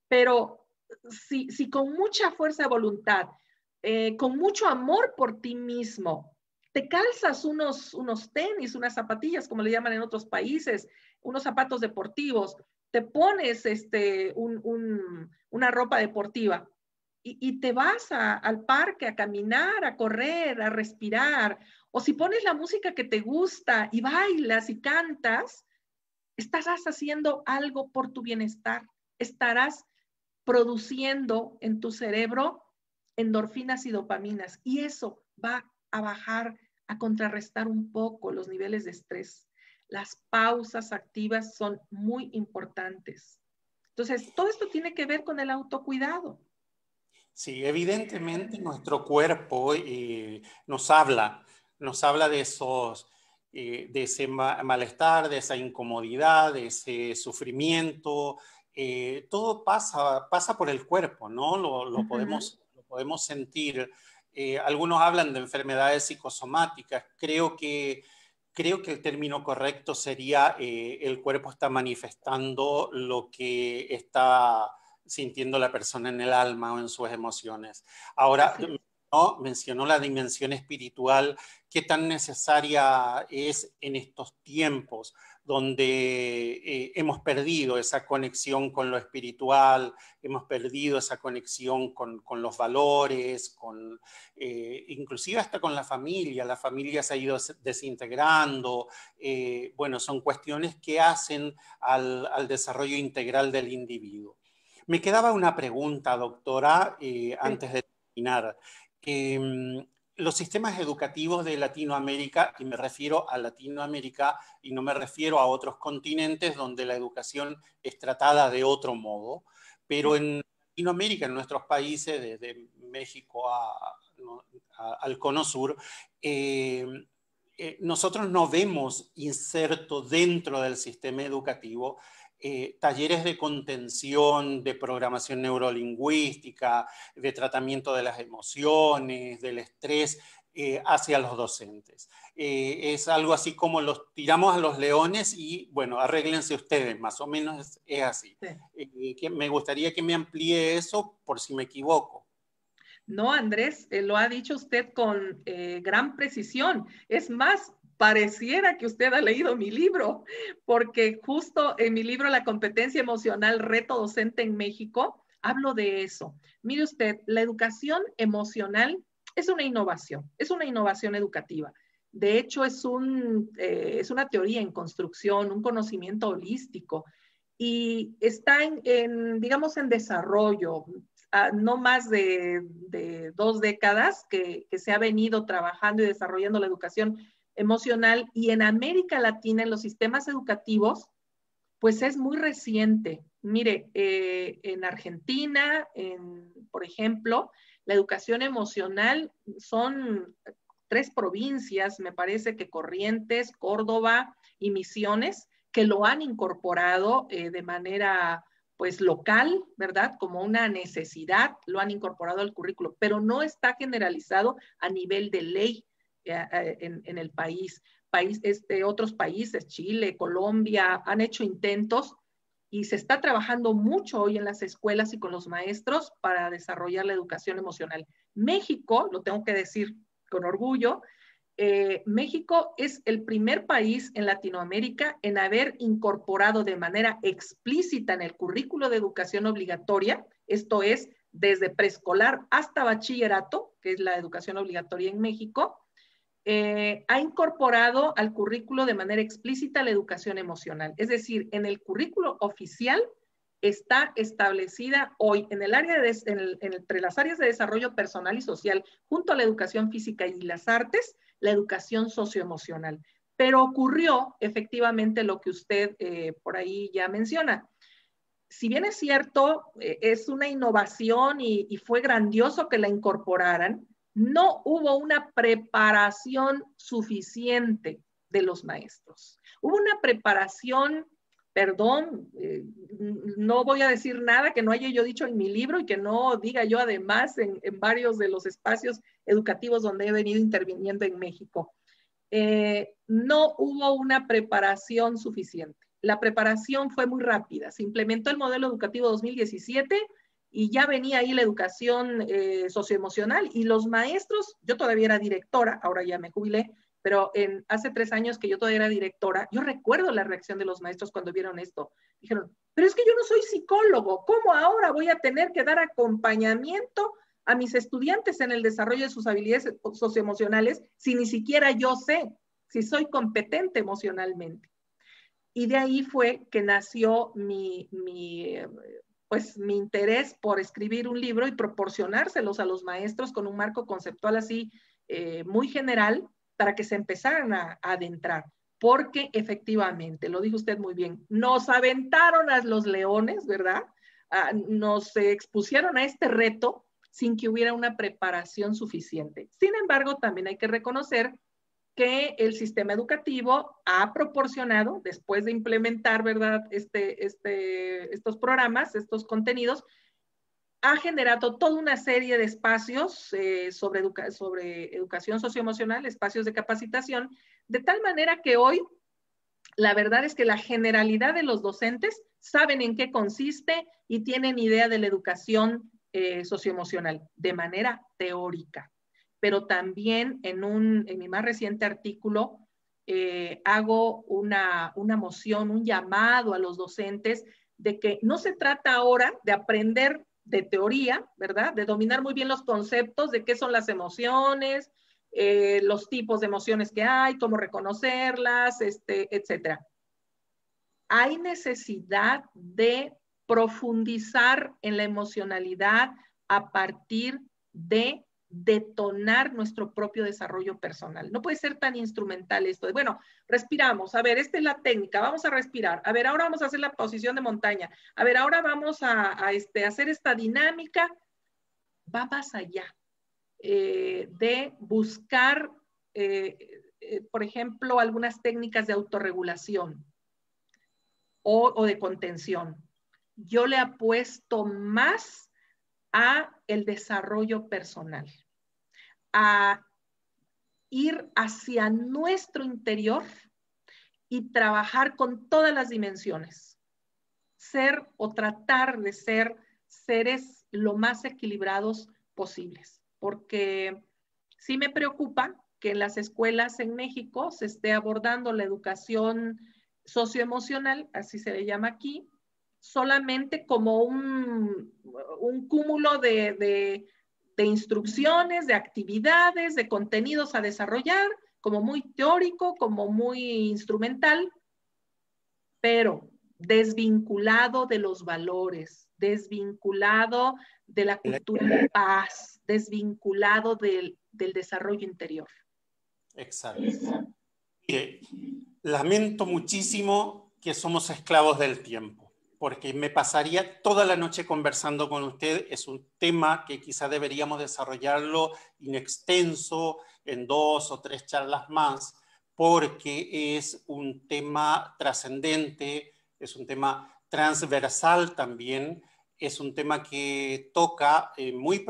pero si con mucha fuerza de voluntad, con mucho amor por ti mismo, te calzas unos tenis, unas zapatillas, como le llaman en otros países, unos zapatos deportivos, te pones una ropa deportiva y te vas al parque a caminar, a correr, a respirar, o si pones la música que te gusta y bailas y cantas, estarás haciendo algo por tu bienestar, estarás produciendo en tu cerebro endorfinas y dopaminas, y eso va a bajar, a contrarrestar un poco los niveles de estrés. Las pausas activas son muy importantes. Entonces, todo esto tiene que ver con el autocuidado. Sí, evidentemente nuestro cuerpo nos habla de de ese malestar, de esa incomodidad, de ese sufrimiento. Todo pasa por el cuerpo, ¿no? Lo podemos sentir. Algunos hablan de enfermedades psicosomáticas. Creo que el término correcto sería el cuerpo está manifestando lo que está sintiendo la persona en el alma o en sus emociones. Ahora, mencionó la dimensión espiritual, qué tan necesaria es en estos tiempos donde hemos perdido esa conexión con lo espiritual, hemos perdido esa conexión con los valores, inclusive hasta con la familia se ha ido desintegrando. Bueno, son cuestiones que hacen al desarrollo integral del individuo. Me quedaba una pregunta, doctora, antes de terminar. Los sistemas educativos de Latinoamérica, y me refiero a Latinoamérica y no me refiero a otros continentes donde la educación es tratada de otro modo, pero en Latinoamérica, en nuestros países, desde México al Cono Sur, nosotros no vemos inserto dentro del sistema educativo talleres de contención, de programación neurolingüística, de tratamiento de las emociones, del estrés hacia los docentes. Es algo así como los tiramos a los leones y, bueno, arréglense ustedes, más o menos es así. Sí. Me gustaría que me amplíe eso por si me equivoco. No, Andrés, lo ha dicho usted con gran precisión. Es más, pareciera que usted ha leído mi libro, porque justo en mi libro La competencia emocional, reto docente en México, hablo de eso. Mire usted, la educación emocional es una innovación educativa. De hecho, es una teoría en construcción, un conocimiento holístico, y está digamos, en desarrollo. No más de 2 décadas que se ha venido trabajando y desarrollando la educación emocional, y en América Latina, en los sistemas educativos, pues es muy reciente. Mire, en Argentina, por ejemplo, la educación emocional son 3 provincias, me parece que Corrientes, Córdoba y Misiones, que lo han incorporado de manera pues local, ¿verdad? Como una necesidad, lo han incorporado al currículo, pero no está generalizado a nivel de ley en el país. Otros países, Chile, Colombia, han hecho intentos y se está trabajando mucho hoy en las escuelas y con los maestros para desarrollar la educación emocional. México, lo tengo que decir con orgullo, México es el primer país en Latinoamérica en haber incorporado de manera explícita en el currículo de educación obligatoria, esto es, desde preescolar hasta bachillerato, que es la educación obligatoria en México, ha incorporado al currículo de manera explícita la educación emocional. Es decir, en el currículo oficial está establecida hoy en el área entre las áreas de desarrollo personal y social, junto a la educación física y las artes, la educación socioemocional. Pero ocurrió efectivamente lo que usted por ahí ya menciona. Si bien es cierto, es una innovación y fue grandioso que la incorporaran, no hubo una preparación suficiente de los maestros. Hubo una preparación, perdón, no voy a decir nada que no haya yo dicho en mi libro y que no diga yo además en varios de los espacios educativos donde he venido interviniendo en México. No hubo una preparación suficiente. La preparación fue muy rápida. Se implementó el modelo educativo 2017 y ya venía ahí la educación socioemocional y los maestros, yo todavía era directora, ahora ya me jubilé, pero hace 3 años que yo todavía era directora, yo recuerdo la reacción de los maestros cuando vieron esto. Dijeron, pero es que yo no soy psicólogo, ¿cómo ahora voy a tener que dar acompañamiento a mis estudiantes en el desarrollo de sus habilidades socioemocionales si ni siquiera yo sé si soy competente emocionalmente? Y de ahí fue que nació mi interés por escribir un libro y proporcionárselos a los maestros con un marco conceptual así muy general para que se empezaran a adentrar. Porque efectivamente, lo dijo usted muy bien, nos aventaron a los leones, ¿verdad? Nos expusieron a este reto sin que hubiera una preparación suficiente. Sin embargo, también hay que reconocer que el sistema educativo ha proporcionado, después de implementar, ¿verdad?, estos programas, estos contenidos, ha generado toda una serie de espacios sobre educación socioemocional, espacios de capacitación, de tal manera que hoy la verdad es que la generalidad de los docentes saben en qué consiste y tienen idea de la educación socioemocional de manera teórica. Pero también en mi más reciente artículo hago una moción, un llamado a los docentes de que no se trata ahora de aprender de teoría, ¿verdad? De dominar muy bien los conceptos de qué son las emociones, los tipos de emociones que hay, cómo reconocerlas, etcétera. Hay necesidad de profundizar en la emocionalidad a partir de detonar nuestro propio desarrollo personal. No puede ser tan instrumental esto de, bueno, respiramos, a ver, esta es la técnica, vamos a respirar, a ver, ahora vamos a hacer la posición de montaña, a ver, ahora vamos a hacer esta dinámica. Va más allá de buscar, por ejemplo, algunas técnicas de autorregulación o de contención. Yo le apuesto más a el desarrollo personal, a ir hacia nuestro interior y trabajar con todas las dimensiones. Ser o tratar de ser seres lo más equilibrados posibles, porque sí me preocupa que en las escuelas en México se esté abordando la educación socioemocional, así se le llama aquí, solamente como un cúmulo de instrucciones, de actividades, de contenidos a desarrollar, como muy teórico, como muy instrumental, pero desvinculado de los valores, desvinculado de la cultura de paz, desvinculado del desarrollo interior. Exacto. Mire, lamento muchísimo que somos esclavos del tiempo, porque me pasaría toda la noche conversando con usted. Es un tema que quizá deberíamos desarrollarlo in extenso en 2 o 3 charlas más, porque es un tema trascendente, es un tema transversal también, es un tema que toca muy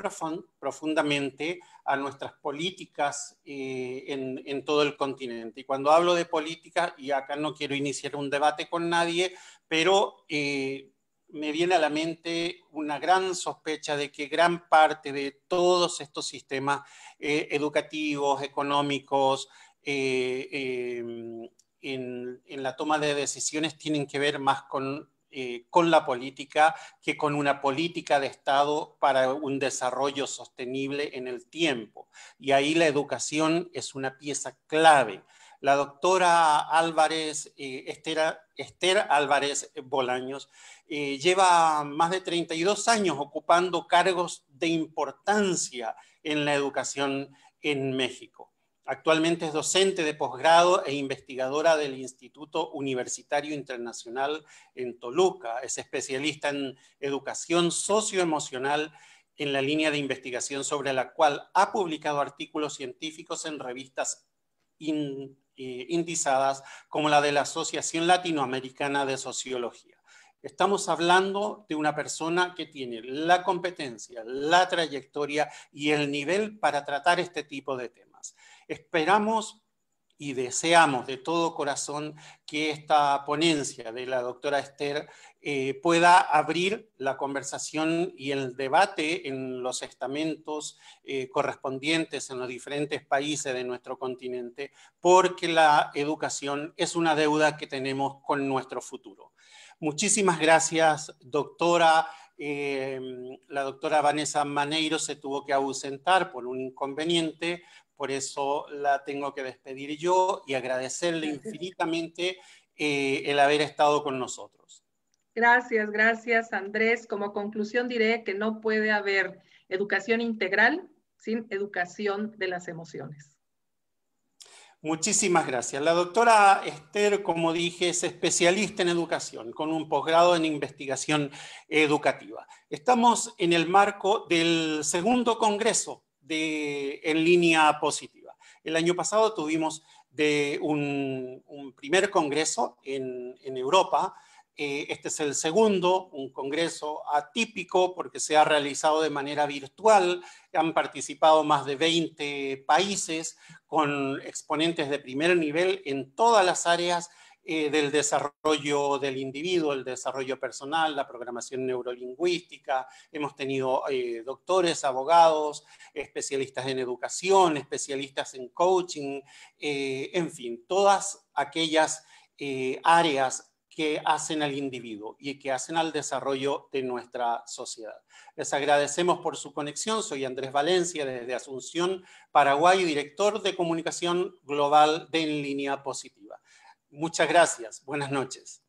profundamente a nuestras políticas en todo el continente. Y cuando hablo de política, y acá no quiero iniciar un debate con nadie, pero me viene a la mente una gran sospecha de que gran parte de todos estos sistemas educativos, económicos, en la toma de decisiones tienen que ver más con la política que con una política de Estado para un desarrollo sostenible en el tiempo. Y ahí la educación es una pieza clave. La doctora Álvarez, Esther Álvarez Bolaños, lleva más de 32 años ocupando cargos de importancia en la educación en México. Actualmente es docente de posgrado e investigadora del Instituto Universitario Internacional en Toluca. Es especialista en educación socioemocional en la línea de investigación sobre la cual ha publicado artículos científicos en revistas indizadas como la de la Asociación Latinoamericana de Sociología. Estamos hablando de una persona que tiene la competencia, la trayectoria y el nivel para tratar este tipo de temas. Esperamos y deseamos de todo corazón que esta ponencia de la doctora Esther pueda abrir la conversación y el debate en los estamentos correspondientes en los diferentes países de nuestro continente, porque la educación es una deuda que tenemos con nuestro futuro. Muchísimas gracias, doctora. La doctora Vanessa Maneiro se tuvo que ausentar por un inconveniente, por eso la tengo que despedir yo y agradecerle infinitamente el haber estado con nosotros. Gracias, gracias, Andrés. Como conclusión diré que no puede haber educación integral sin educación de las emociones. Muchísimas gracias. La doctora Esther, como dije, es especialista en educación, con un posgrado en investigación educativa. Estamos en el marco del segundo congreso en línea positiva. El año pasado tuvimos un primer congreso en Europa. Este es el segundo, un congreso atípico porque se ha realizado de manera virtual. Han participado más de 20 países con exponentes de primer nivel en todas las áreas del desarrollo del individuo, el desarrollo personal, la programación neurolingüística. Hemos tenido doctores, abogados, especialistas en educación, especialistas en coaching, en fin, todas aquellas áreas que hacen al individuo y que hacen al desarrollo de nuestra sociedad. Les agradecemos por su conexión. Soy Andrés Valencia desde Asunción, Paraguay, director de comunicación global de En Línea Positiva. Muchas gracias. Buenas noches.